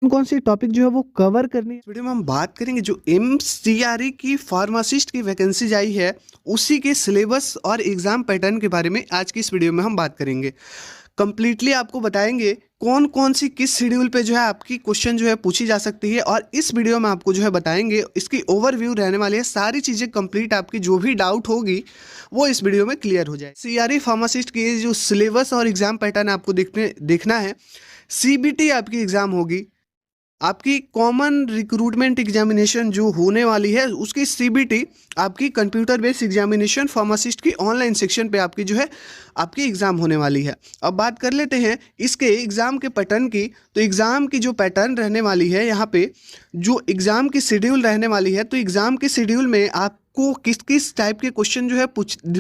कौन सी टॉपिक जो है वो कवर करनी है। इस वीडियो में हम बात करेंगे जो एमसीआरई की फार्मासिस्ट की वैकेंसी आई है उसी के सिलेबस और एग्जाम पैटर्न के बारे में आज की इस वीडियो में हम बात करेंगे। कंप्लीटली आपको बताएंगे कौन कौन सी किस शेड्यूल पे जो है आपकी क्वेश्चन जो है पूछी जा सकती है, और इस वीडियो में आपको जो है बताएंगे इसकी ओवरव्यू रहने वाली है। सारी चीज़ें कंप्लीट, आपकी जो भी डाउट होगी वो इस वीडियो में क्लियर हो जाए। सीआरई फार्मासिस्ट की जो सिलेबस और एग्जाम पैटर्न आपको देखना है। सीबीटी आपकी एग्जाम होगी, आपकी कॉमन रिक्रूटमेंट एग्जामिनेशन जो होने वाली है उसकी सीबीटी आपकी कंप्यूटर बेस्ड एग्जामिनेशन फार्मासिस्ट की ऑनलाइन सेक्शन पे आपकी जो है आपकी एग्ज़ाम होने वाली है। अब बात कर लेते हैं इसके एग्ज़ाम के पैटर्न की। तो एग्ज़ाम की जो पैटर्न रहने वाली है, यहाँ पे जो एग्ज़ाम की शेड्यूल रहने वाली है, तो एग्ज़ाम के शेड्यूल में आपको किस किस टाइप के क्वेश्चन जो है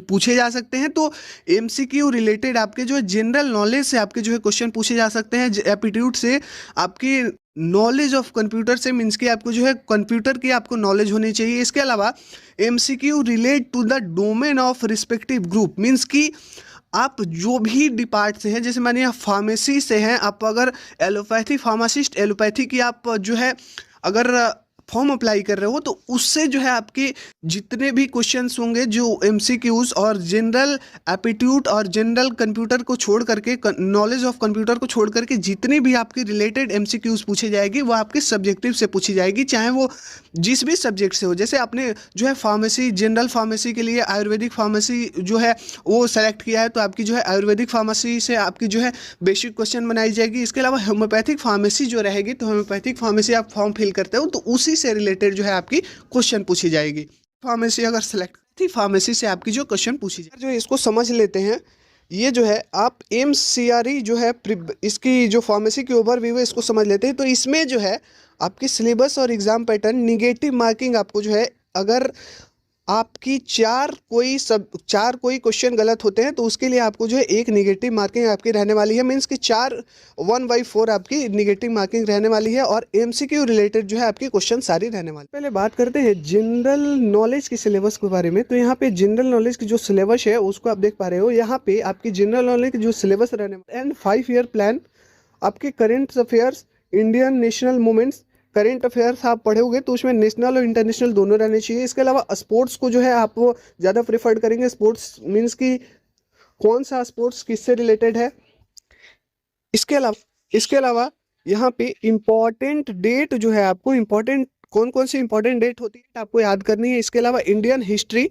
पूछे जा सकते हैं। तो एमसीक्यू रिलेटेड आपके जो है जनरल नॉलेज से आपके जो है क्वेश्चन पूछे जा सकते हैं। एप्टीट्यूड से आपकी नॉलेज ऑफ कंप्यूटर से मीन्स कि आपको जो है कंप्यूटर की आपको नॉलेज होनी चाहिए। इसके अलावा MCQ relate to the domain of respective group, means कि आप जो भी डिपार्ट से हैं, जैसे मानिए आप फार्मेसी से हैं, आप अगर एलोपैथी फार्मासिस्ट, एलोपैथी की आप जो है अगर फॉर्म अप्लाई कर रहे हो तो उससे जो है आपके जितने भी क्वेश्चंस होंगे जो एमसीक्यूज और जनरल एप्टीट्यूड और जनरल कंप्यूटर को छोड़ करके, नॉलेज ऑफ कंप्यूटर को छोड़ करके जितनी भी आपकी रिलेटेड एमसीक्यूज पूछी जाएगी वो आपके सब्जेक्टिव से पूछी जाएगी, चाहे वो जिस भी सब्जेक्ट से हो। जैसे आपने जो है फार्मेसी, जनरल फार्मेसी के लिए आयुर्वेदिक फार्मेसी जो है वो सेलेक्ट किया है, तो आपकी जो है आयुर्वेदिक फार्मेसी से आपकी जो है बेसिक क्वेश्चन बनाई जाएगी। इसके अलावा होम्योपैथिक फार्मेसी जो रहेगी, तो होम्योपैथिक फार्मेसी आप फॉर्म फिल करते हो तो उसी से रिलेटेड जो है आपकी क्वेश्चन पूछी जाएगी। फार्मेसी अगर सेलेक्ट थी, फार्मेसी से आपकी जो क्वेश्चन पूछी जाए, जो इसको समझ लेते हैं। ये जो है आप एमसीआरई जो है इसकी जो फार्मेसी की ओवरव्यू है इसको समझ लेते हैं। तो इसमें जो है आपकी सिलेबस और एग्जाम पैटर्न, निगेटिव मार्किंग आपको जो है, अगर आपकी चार कोई क्वेश्चन गलत होते हैं तो उसके लिए आपको जो है एक निगेटिव मार्किंग आपकी रहने वाली है। मीन्स कि 1/4 आपकी निगेटिव मार्किंग रहने वाली है, और एमसीक्यू रिलेटेड जो है आपकी क्वेश्चन सारी रहने वाली। पहले बात करते हैं जनरल नॉलेज की सिलेबस के बारे में। तो यहाँ पे जनरल नॉलेज की जो सिलेबस है उसको आप देख पा रहे हो। यहाँ पे आपकी जनरल नॉलेज की जो सिलेबस रहने वाली एंड 5 ईयर प्लान, आपके current affairs, Indian national movements. Current affairs आप पढ़ोगे तो उसमें नेशनल और इंटरनेशनल दोनों रहने चाहिए। इसके अलावा स्पोर्ट्स को जो है आप वो ज़्यादा प्रेफर्ड करेंगे। स्पोर्ट्स मीन्स कि कौन सा स्पोर्ट्स किससे रिलेटेड है। इसके अलावा यहाँ पे इम्पॉर्टेंट डेट जो है, आपको इम्पॉर्टेंट कौन कौन सी इंपॉर्टेंट डेट होती है आपको याद करनी है। इसके अलावा Indian history,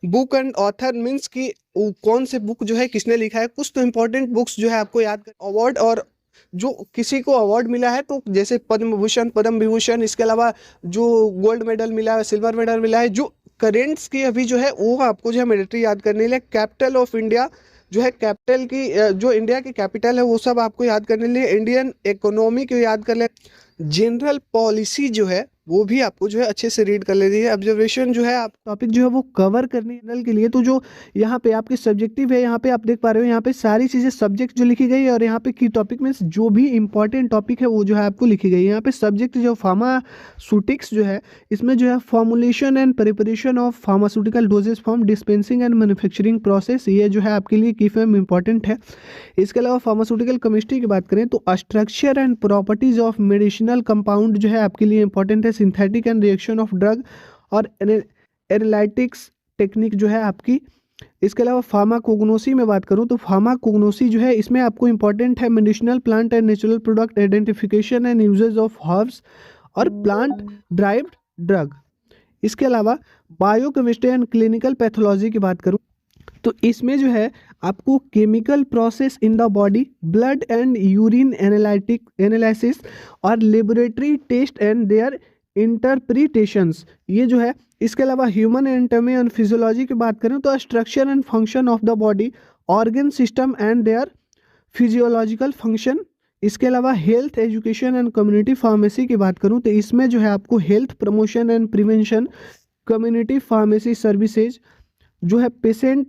book and author, means कि कौन से बुक जो है किसने लिखा है। कुछ तो इंपॉर्टेंट बुक्स जो है आपको याद कर। अवार्ड, और जो किसी को अवार्ड मिला है तो जैसे पद्म भूषण, पद्म विभूषण, इसके अलावा जो गोल्ड मेडल मिला है, सिल्वर मेडल मिला है, जो करेंट्स की अभी जो है वो आपको जो है मिलिट्री याद करने के लिए। कैपिटल ऑफ इंडिया जो है, कैपिटल की जो इंडिया की कैपिटल है वो सब आपको याद करने के लिए। इंडियन इकोनॉमी को याद कर ले। जनरल पॉलिसी जो है वो भी आपको जो है अच्छे से रीड कर लेनी है। ऑब्जर्वेशन जो है आप टॉपिक जो है वो कवर करनी है जनरल के लिए। तो जो यहाँ पे आपके सब्जेक्टिव है, यहाँ पे आप देख पा रहे हो, यहाँ पे सारी चीज़ें सब्जेक्ट जो लिखी गई है, और यहाँ पे की टॉपिक में जो भी इंपॉर्टेंट टॉपिक है वो जो है आपको लिखी गई है। यहाँ पे सब्जेक्ट जो फार्मास्यूटिक्स जो है, इसमें जो है formulation and preparation of pharmaceutical doses form, dispensing and manufacturing process, ये जो है आपके लिए की फॉर्म इंपॉर्टेंट है। इसके अलावा फार्मास्यूटिकल केमिस्ट्री की बात करें तो structure and properties of medicinal compound जो है आपके लिए इंपॉर्टेंट है। Synthetic and reaction of drug और एनालिटिक्स टेक्निक जो है आपकी। इसके अलावा फार्माकोग्नोसी में बात करूं तो फार्माकोग्नोसी जो है इसमें आपको इंपॉर्टेंट है medicinal plant and natural product identification and usages of herbs और प्लांट ड्राइव्ड ड्रग। इसके अलावा बायोकेमिस्ट्री एंड क्लिनिकल पैथोलॉजी की बात करूं तो इसमें जो है आपको chemical process in the body, blood and urine analysis और laboratory test and their interpretations, ये जो है। इसके अलावा ह्यूमन एनाटॉमी एंड फिजियोलॉजी की बात करें तो structure and function of the body, organ system and their physiological function. इसके अलावा health education and community pharmacy की बात करूं तो इसमें जो है आपको health promotion and prevention, community pharmacy services जो है, पेशेंट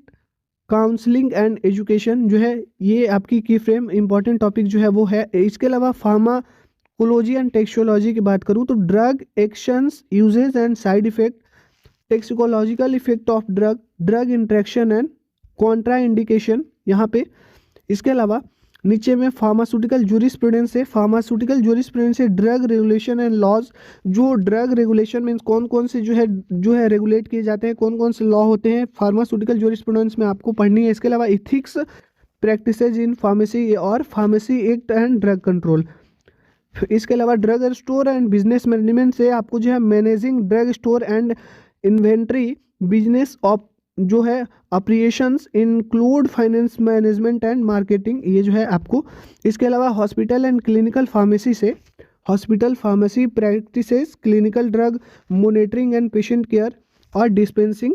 काउंसलिंग एंड एजुकेशन जो है, ये आपकी की फ्रेम इंपॉर्टेंट टॉपिक जो है वो है। इसके अलावा फार्माकोलॉजी एंड टेक्सोलॉजी की बात करूं तो drug actions, usages and side effect, toxicological effect of drug, drug interaction and contra indication यहाँ पे। इसके अलावा नीचे में फार्मास्यूटिकल जूरिस्प्रूडेंस है। फार्मास्यूटिकल जूरिस्प्रूडेंस है ड्रग रेगुलेशन एंड लॉज। जो ड्रग रेगुलेशन मीन्स कौन कौन से जो है रेगुलेट किए जाते हैं, कौन कौन से लॉ होते हैं, फार्मास्यूटिकल जूरिस्प्रूडेंस में आपको पढ़नी है। इसके अलावा इथिक्स प्रैक्टिसेज इन फार्मेसी और pharmacy act and drug control. इसके अलावा drug store and business management से आपको जो है managing drug store and inventory business of जो है operations include finance management and marketing, ये जो है आपको। इसके अलावा हॉस्पिटल एंड क्लिनिकल फार्मेसी से hospital pharmacy practices, clinical drug monitoring and patient care और dispensing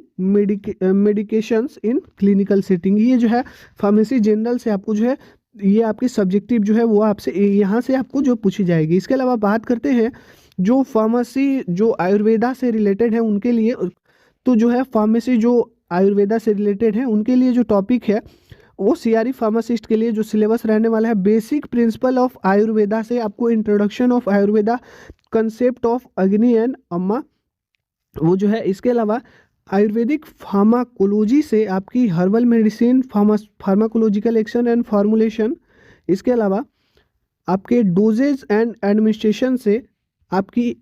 medications in clinical setting, ये जो है फार्मेसी जनरल से आपको जो है ये आपकी सब्जेक्टिव जो है वो आपसे यहाँ से आपको जो पूछी जाएगी। इसके अलावा बात करते हैं जो फार्मेसी जो आयुर्वेदा से रिलेटेड है उनके लिए, तो जो है फार्मेसी जो आयुर्वेदा से रिलेटेड है उनके लिए जो टॉपिक है वो सीआरई फार्मासिस्ट के लिए जो सिलेबस रहने वाला है, बेसिक प्रिंसिपल ऑफ आयुर्वेदा से आपको introduction of Ayurveda, concept of अग्नि एंड अम्मा, वो जो है। इसके अलावा आयुर्वेदिक फार्माकोलॉजी से आपकी herbal medicine, pharmacological action and formulation. इसके अलावा आपके डोजेज एंड एडमिनिस्ट्रेशन से आपकी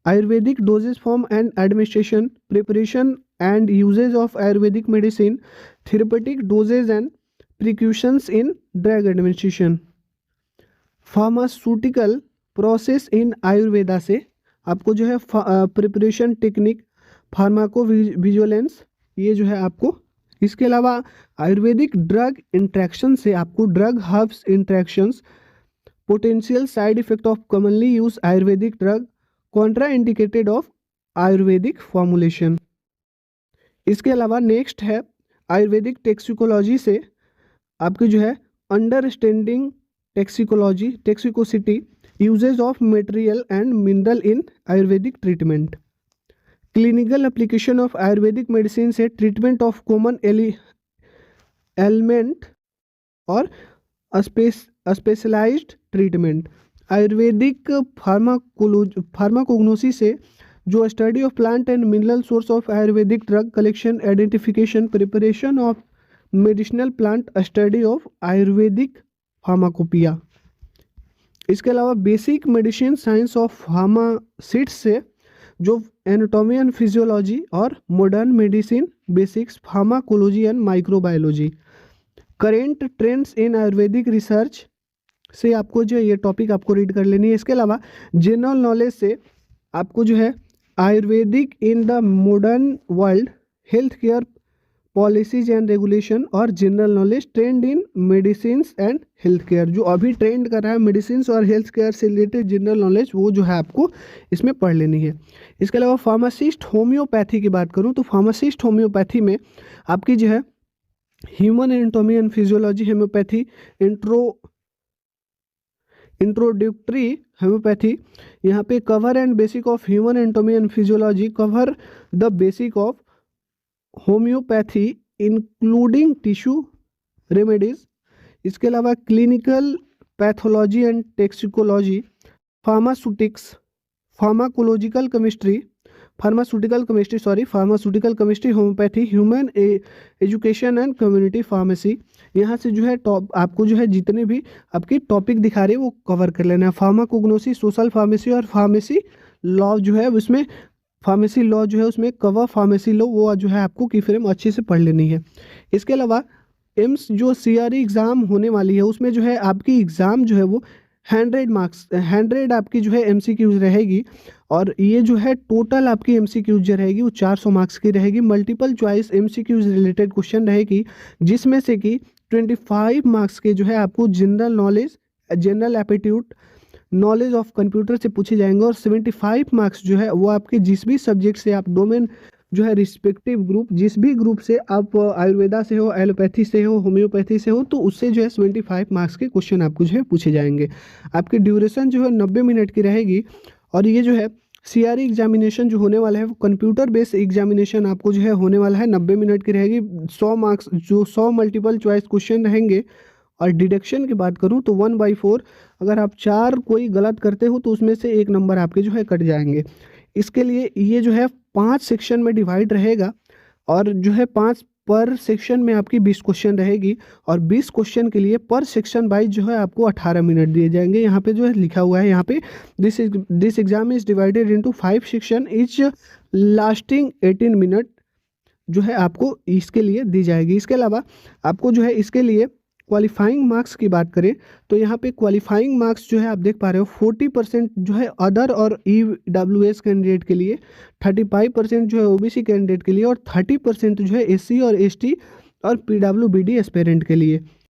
Ayurvedic dosages form and administration, preparation and usages of Ayurvedic medicine, therapeutic dosages and precautions in drug administration. Pharmaceutical process in Ayurveda से आपको जो है प्रिपरेशन टेक्निक, फार्माको विजुलेंस, ये जो है आपको। इसके अलावा आयुर्वेदिक ड्रग इंट्रैक्शन से आपको drug herbs interactions, potential side effect of commonly use Ayurvedic drug, Contra indicated of Ayurvedic formulation. इसके अलावा नेक्स्ट है आयुर्वेदिक टैक्सिकोलॉजी से आपकी जो है understanding toxicology, toxicity, usages of material and mineral in ayurvedic treatment. Clinical application of Ayurvedic medicine से ट्रीटमेंट ऑफ कॉमन एलिमेंट और specialised treatment. Ayurvedic pharmacognosy से जो study of plant and mineral source of ayurvedic drug collection, identification, preparation of medicinal plant, study of ayurvedic pharmacopoeia. इसके अलावा basic medicine science of pharmacist से जो anatomy and physiology और modern medicine basics, pharmacology and microbiology. Current trends in Ayurvedic research से आपको जो है ये टॉपिक आपको रीड कर लेनी है। इसके अलावा जनरल नॉलेज से आपको जो है ayurvedic in the modern world, health care policies and regulation और general knowledge, trend in medicine and health care, जो अभी ट्रेंड कर रहा है मेडिसिन और हेल्थ केयर से रिलेटेड जनरल नॉलेज, वो जो है आपको इसमें पढ़ लेनी है। इसके अलावा फार्मासिस्ट होम्योपैथी की बात करूँ तो फार्मासिस्ट होम्योपैथी में आपकी जो है human anatomy and physiology homeopathy, introductory homeopathy, यहाँ पे cover and basic of human anatomy and physiology, cover the basic of homeopathy including tissue remedies. इसके अलावा clinical pathology and toxicology, pharmaceutics, pharmacological chemistry, pharmaceutical chemistry homeopathy, human education and community pharmacy. यहाँ से जो है आपको जो है जितने भी आपकी टॉपिक दिखा रहे हैं वो कवर कर लेना है। फार्माकोग्नोसी, सोशल फार्मेसी और फार्मेसी लॉ जो है उसमें फार्मेसी लॉ जो है उसमें कवर फार्मेसी लॉ, वो जो है आपको की फ्रेम अच्छे से पढ़ लेनी है। इसके अलावा एम्स जो सीआरई एग्ज़ाम होने वाली है उसमें जो है आपकी एग्ज़ाम जो है वो 100 मार्क्स 100 आपकी जो है एमसीक्यूज रहेगी, और ये जो है टोटल आपकी एमसीक्यूज जो रहेगी वो 400 मार्क्स की रहेगी। Multiple choice MCQs related question रहेगी, जिसमें से कि 25 मार्क्स के जो है आपको general knowledge, general aptitude, knowledge of computer से पूछे जाएंगे, और 75 मार्क्स जो है वो आपके जिस भी सब्जेक्ट से आप डोमेन जो है रिस्पेक्टिव ग्रुप, जिस भी ग्रुप से आप आयुर्वेदा से हो, एलोपैथी से हो, होम्योपैथी से हो, तो उससे जो है 75 मार्क्स के क्वेश्चन आपको जो है पूछे जाएंगे। आपकी ड्यूरेशन जो है 90 मिनट की रहेगी, और ये जो है सीआरई एग्जामिनेशन जो होने वाला है वो कंप्यूटर बेस्ड एग्जामिनेशन आपको जो है होने वाला है, 90 मिनट की रहेगी। 100 मार्क्स जो 100 मल्टीपल चॉइस क्वेश्चन रहेंगे, और डिडक्शन की बात करूं तो 1/4, अगर आप 4 कोई गलत करते हो तो उसमें से 1 नंबर आपके जो है कट जाएंगे। इसके लिए ये जो है 5 सेक्शन में डिवाइड रहेगा, और जो है 5 पर सेक्शन में आपकी 20 क्वेश्चन रहेगी और 20 क्वेश्चन के लिए पर सेक्शन वाइज जो है आपको 18 मिनट दिए जाएंगे। यहाँ पे जो है लिखा हुआ है यहाँ पे this exam is divided into 5 section etch lasting 18 minute जो है आपको इसके लिए दी जाएगी। इसके अलावा आपको जो है इसके लिए क्वालिफाइंग मार्क्स की बात करें तो यहाँ पे क्वालिफाइंग मार्क्स जो है आप देख पा रहे हो 40% जो है अदर और EWS कैंडिडेट के लिए, 35% जो है OBC कैंडिडेट के लिए और 30% जो है SC और ST और PWBD एस्पेरेंट के लिए।